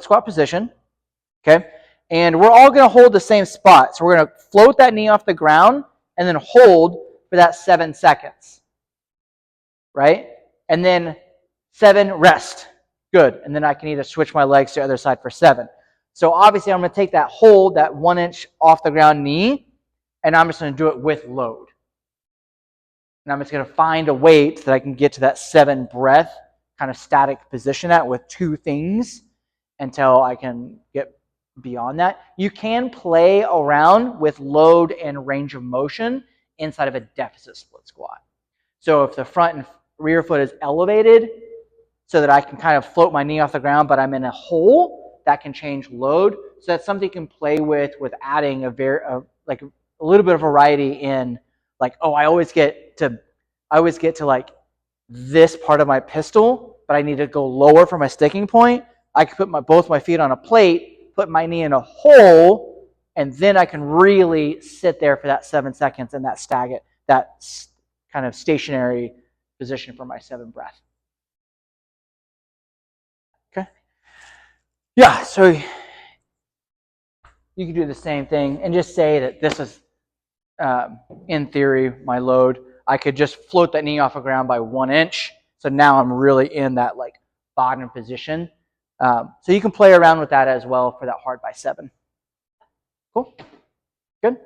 squat position, okay? And we're all gonna hold the same spot. So we're gonna float that knee off the ground and then hold for that 7 seconds, right? And then 7, rest. Good. And then I can either switch my legs to the other side for 7. So obviously I'm gonna take that hold, that 1 inch off the ground knee, and I'm just gonna do it with load. And I'm just gonna find a weight that I can get to that 7 breath kind of static position at with 2 things until I can get beyond that. You can play around with load and range of motion inside of a deficit split squat. So if the front and rear foot is elevated so that I can kind of float my knee off the ground, but I'm in a hole, that can change load. So that's something you can play with adding a little bit of variety in, like, oh, I always get to like this part of my pistol, but I need to go lower for my sticking point. I can put both my feet on a plate, put my knee in a hole, and then I can really sit there for that 7 seconds in that kind of stationary position for my 7 breath. Okay. Yeah, so you can do the same thing and just say that this is, in theory, my load. I could just float that knee off the ground by 1 inch. So now I'm really in that like bottom position. So you can play around with that as well for that hard by 7. Cool. Good.